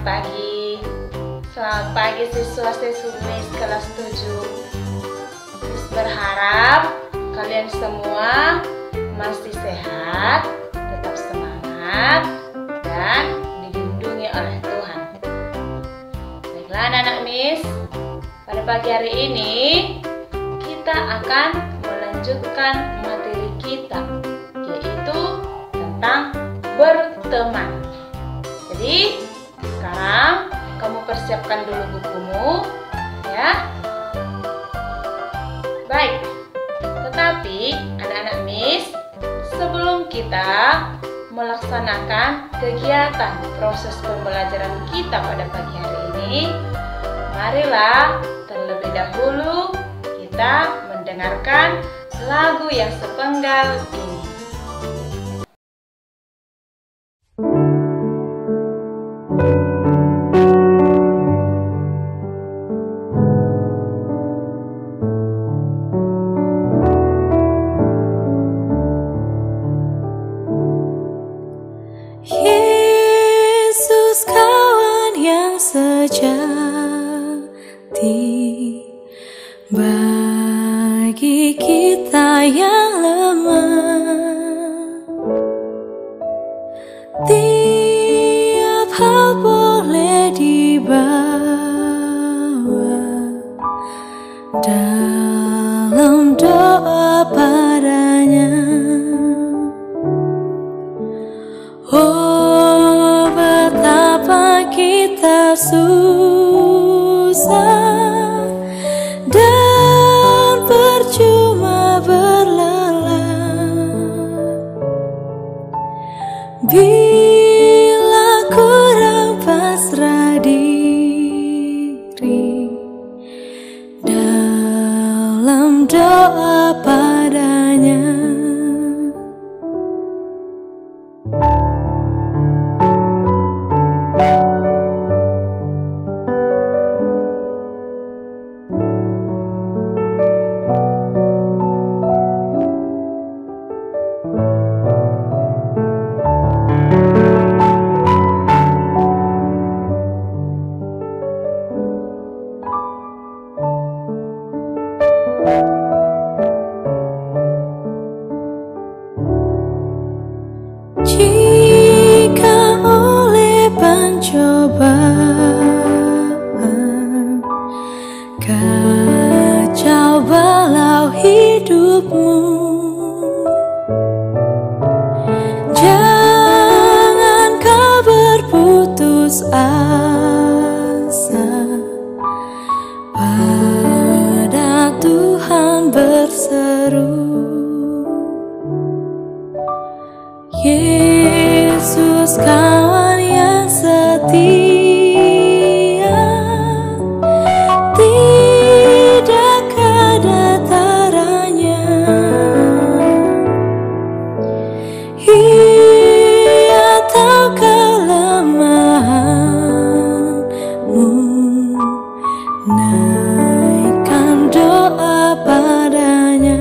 pagi. Selamat pagi siswa-siswi Miss kelas 7. Miss berharap kalian semua masih sehat, tetap semangat, dan dilindungi oleh Tuhan. Baiklah anak-anak Miss, pada pagi hari ini kita akan melanjutkan materi kita, yaitu tentang berteman. Jadi sekarang kamu persiapkan dulu bukumu, ya. Baik, tetapi anak-anak Miss, sebelum kita melaksanakan kegiatan proses pembelajaran kita pada pagi hari ini, marilah terlebih dahulu kita mendengarkan lagu yang sepenggal ini. Yesus kawan yang sejati bagi kita yang lemah. Tiap hal boleh dibawa dalam doa padanya. Oh, betapa kita susah dan percuma berlelah bila kurang pasrah diri dalam doa padanya. Jika oleh pencobaan kacau balau hidupmu, jangan kau berputus asa, pada Tuhan berseru. Yesus kawan yang setia, tidak ada taranya. Ia tahu kelemahanmu, naikkan doa padanya.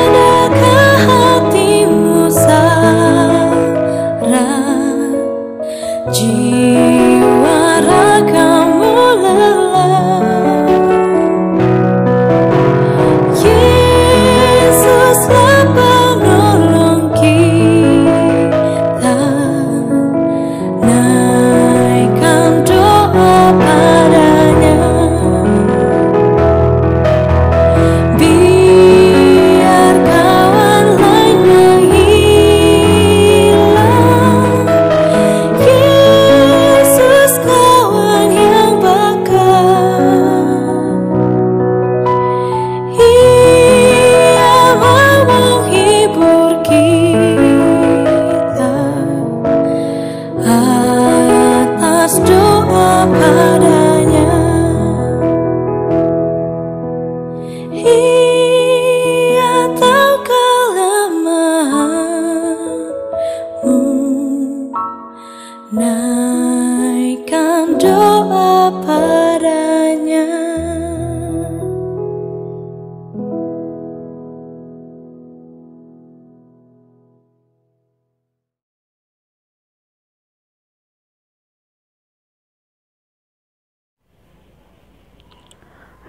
Adakah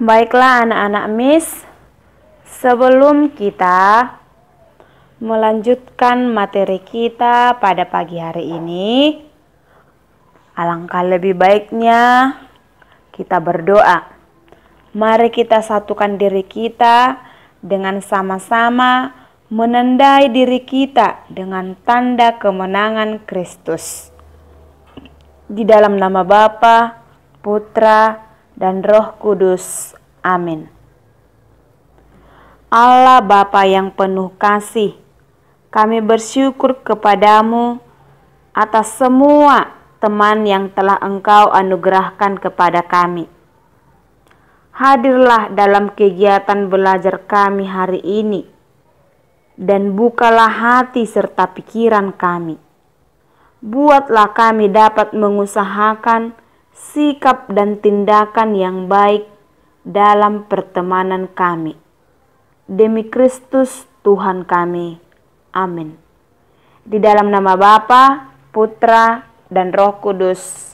Baiklah anak-anak Miss, sebelum kita melanjutkan materi kita pada pagi hari ini, alangkah lebih baiknya kita berdoa. Mari kita satukan diri kita dengan sama-sama menandai diri kita dengan tanda kemenangan Kristus. Di dalam nama Bapa, Putra, dan Roh Kudus. Amin. Allah Bapa yang penuh kasih, kami bersyukur kepadamu atas semua teman yang telah Engkau anugerahkan kepada kami. Hadirlah dalam kegiatan belajar kami hari ini, dan bukalah hati serta pikiran kami. Buatlah kami dapat mengusahakan sikap dan tindakan yang baik dalam pertemanan kami. Demi Kristus Tuhan kami. Amin. Di dalam nama Bapa, Putra, dan Roh Kudus.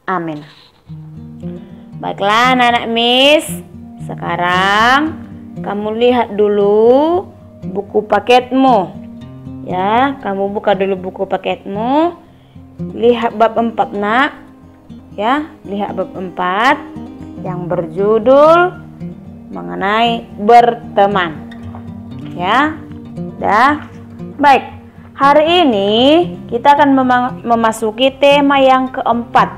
Amin. Baiklah anak-anak Miss, sekarang kamu lihat dulu buku paketmu. Ya, kamu buka dulu buku paketmu. Lihat bab 4 nak. Ya, lihat bab 4 yang berjudul mengenai berteman. Ya, dah. Baik, hari ini kita akan memasuki tema yang keempat.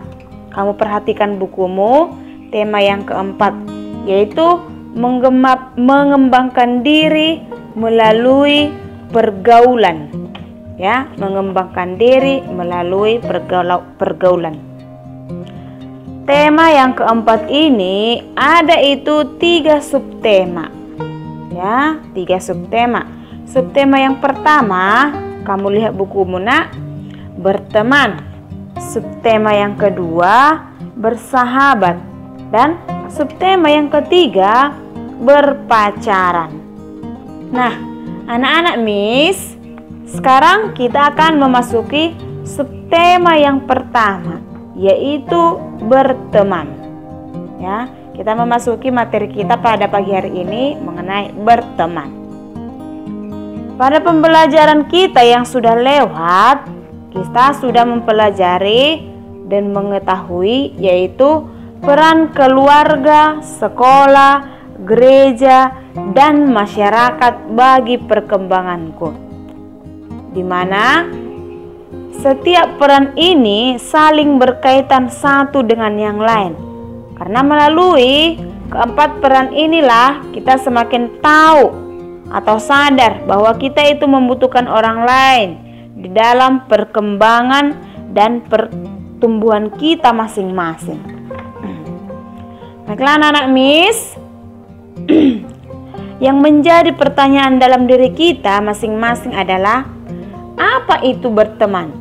Kamu perhatikan bukumu, tema yang keempat, yaitu mengembangkan diri melalui pergaulan. Ya, mengembangkan diri melalui pergaulan. Tema yang keempat ini ada itu 3 subtema. Ya, 3 subtema. Subtema yang pertama, kamu lihat bukumu nak, berteman. Subtema yang kedua, bersahabat. Dan subtema yang ketiga, berpacaran. Nah, anak-anak Miss, sekarang kita akan memasuki subtema yang pertama, yaitu berteman. Ya, kita memasuki materi kita pada pagi hari ini mengenai berteman. Pada pembelajaran kita yang sudah lewat, kita sudah mempelajari dan mengetahui yaitu peran keluarga, sekolah, gereja, dan masyarakat bagi perkembanganku, di mana setiap peran ini saling berkaitan satu dengan yang lain. Karena melalui keempat peran inilah kita semakin tahu atau sadar bahwa kita itu membutuhkan orang lain di dalam perkembangan dan pertumbuhan kita masing-masing. Baiklah anak-anak Miss, yang menjadi pertanyaan dalam diri kita masing-masing adalah, apa itu berteman?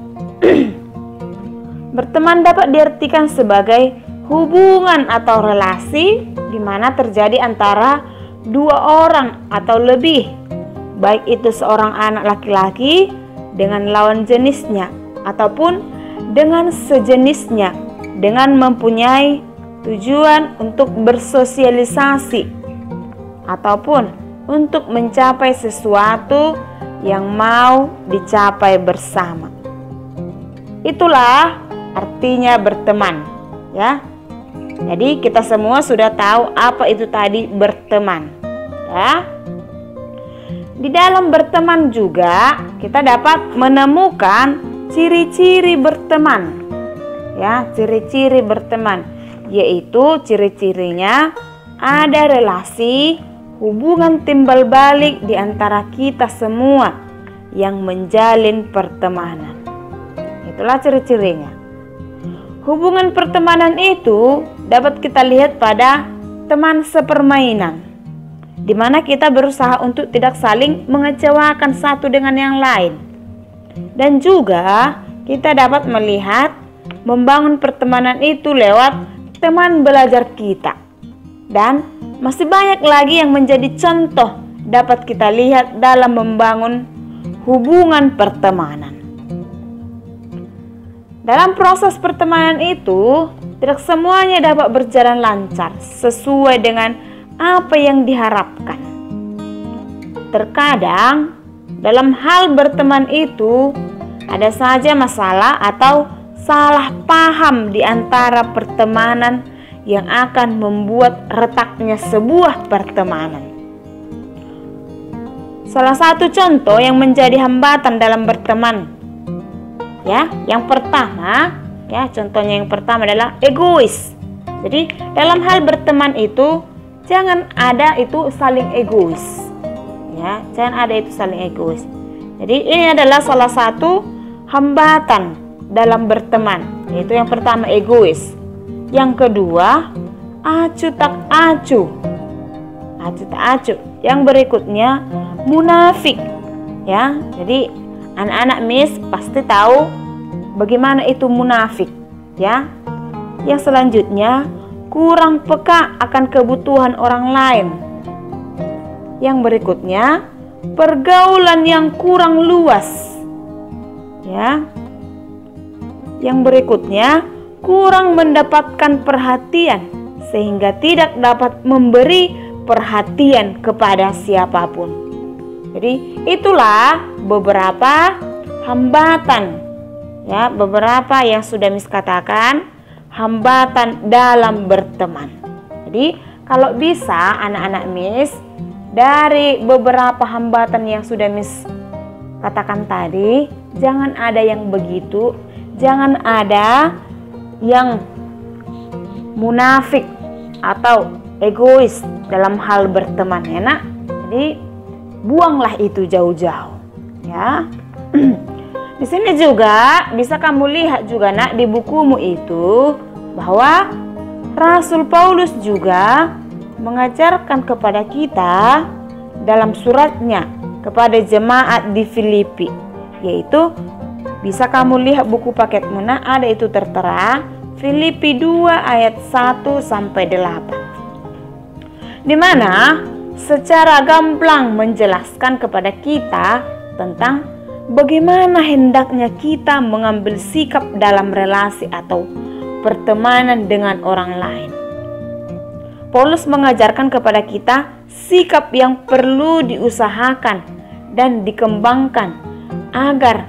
Berteman dapat diartikan sebagai hubungan atau relasi di mana terjadi antara 2 orang atau lebih, baik itu seorang anak laki-laki dengan lawan jenisnya ataupun dengan sejenisnya, dengan mempunyai tujuan untuk bersosialisasi ataupun untuk mencapai sesuatu yang mau dicapai bersama. Itulah artinya berteman, ya. Jadi kita semua sudah tahu apa itu tadi berteman, ya. Di dalam berteman juga kita dapat menemukan ciri-ciri berteman. Ya, ciri-ciri berteman, yaitu ciri-cirinya ada relasi, hubungan timbal balik di antara kita semua yang menjalin pertemanan. Itulah ciri-cirinya. Hubungan pertemanan itu dapat kita lihat pada teman sepermainan, di mana kita berusaha untuk tidak saling mengecewakan satu dengan yang lain. Dan juga kita dapat melihat membangun pertemanan itu lewat teman belajar kita. Dan masih banyak lagi yang menjadi contoh dapat kita lihat dalam membangun hubungan pertemanan. Dalam proses pertemanan itu, tidak semuanya dapat berjalan lancar sesuai dengan apa yang diharapkan. Terkadang dalam hal berteman itu ada saja masalah atau salah paham di antara pertemanan yang akan membuat retaknya sebuah pertemanan. Salah satu contoh yang menjadi hambatan dalam berteman, ya, yang pertama, ya, contohnya yang pertama adalah egois. Jadi dalam hal berteman itu jangan ada itu saling egois, ya, jangan ada itu saling egois. Jadi ini adalah salah satu hambatan dalam berteman, yaitu yang pertama egois. Yang kedua acuh tak acuh, acuh tak acuh. Yang berikutnya munafik, ya. Jadi anak-anak Miss pasti tahu bagaimana itu munafik, ya. Yang selanjutnya kurang peka akan kebutuhan orang lain. Yang berikutnya pergaulan yang kurang luas, ya. Yang berikutnya kurang mendapatkan perhatian sehingga tidak dapat memberi perhatian kepada siapapun. Jadi itulah beberapa hambatan, ya, beberapa yang sudah Miss katakan hambatan dalam berteman. Jadi kalau bisa anak-anak Miss, dari beberapa hambatan yang sudah Miss katakan tadi, jangan ada yang begitu, jangan ada yang munafik atau egois dalam hal berteman, ya nak. Jadi buanglah itu jauh-jauh, ya. Di sini juga bisa kamu lihat juga nak di bukumu itu bahwa Rasul Paulus juga mengajarkan kepada kita dalam suratnya kepada jemaat di Filipi, yaitu bisa kamu lihat buku paketmu nak, ada itu tertera Filipi 2 ayat 1 sampai 8. Di mana secara gamblang menjelaskan kepada kita tentang bagaimana hendaknya kita mengambil sikap dalam relasi atau pertemanan dengan orang lain. Paulus mengajarkan kepada kita sikap yang perlu diusahakan dan dikembangkan agar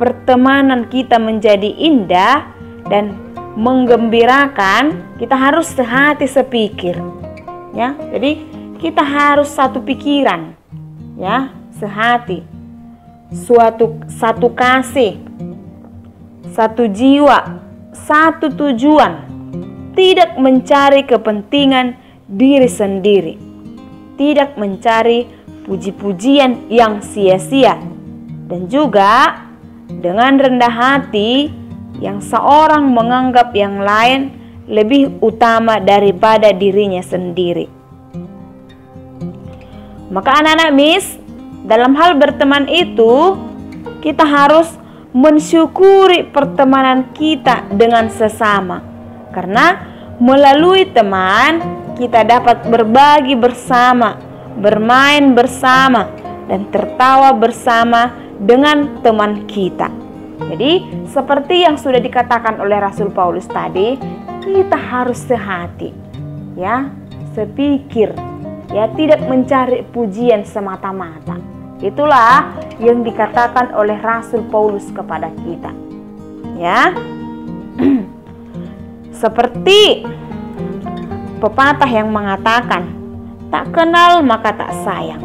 pertemanan kita menjadi indah dan menggembirakan. Kita harus sehati sepikir, ya. Jadi kita harus satu pikiran, ya, sehati, satu kasih, satu jiwa, satu tujuan, tidak mencari kepentingan diri sendiri, tidak mencari puji-pujian yang sia-sia, dan juga dengan rendah hati yang seorang menganggap yang lain lebih utama daripada dirinya sendiri. Maka anak-anak Miss, dalam hal berteman itu kita harus mensyukuri pertemanan kita dengan sesama, karena melalui teman kita dapat berbagi bersama, bermain bersama, dan tertawa bersama dengan teman kita. Jadi seperti yang sudah dikatakan oleh Rasul Paulus tadi, kita harus sehati, ya, sepikir, ya, tidak mencari pujian semata-mata. Itulah yang dikatakan oleh Rasul Paulus kepada kita, ya. Seperti pepatah yang mengatakan, tak kenal maka tak sayang.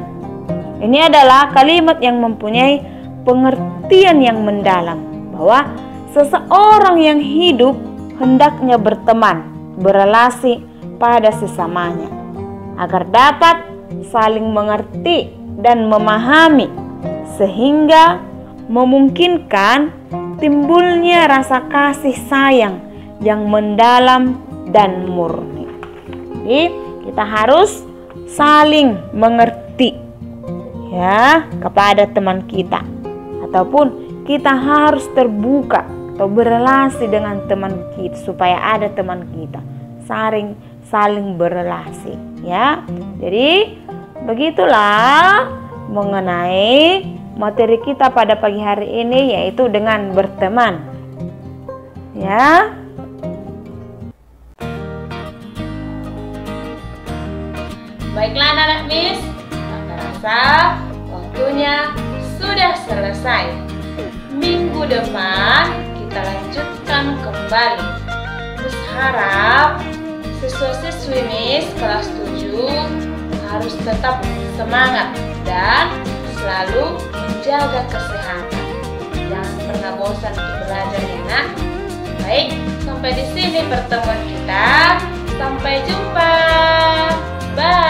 Ini adalah kalimat yang mempunyai pengertian yang mendalam, bahwa seseorang yang hidup hendaknya berteman, berelasi pada sesamanya, agar dapat saling mengerti dan memahami, sehingga memungkinkan timbulnya rasa kasih sayang yang mendalam dan murni. Jadi kita harus saling mengerti, ya, kepada teman kita, ataupun kita harus terbuka atau berelasi dengan teman kita supaya ada teman kita, saling berelasi, ya. Jadi begitulah mengenai materi kita pada pagi hari ini, yaitu dengan berteman, ya. terasa waktunya sudah selesai. Minggu depan kita lanjutkan kembali. Terus harap siswa-siswi Miss kelas 7 harus tetap semangat dan selalu menjaga kesehatan. Jangan pernah bosan untuk belajar ya nak. Baik, sampai di sini pertemuan kita. Sampai jumpa. Bye.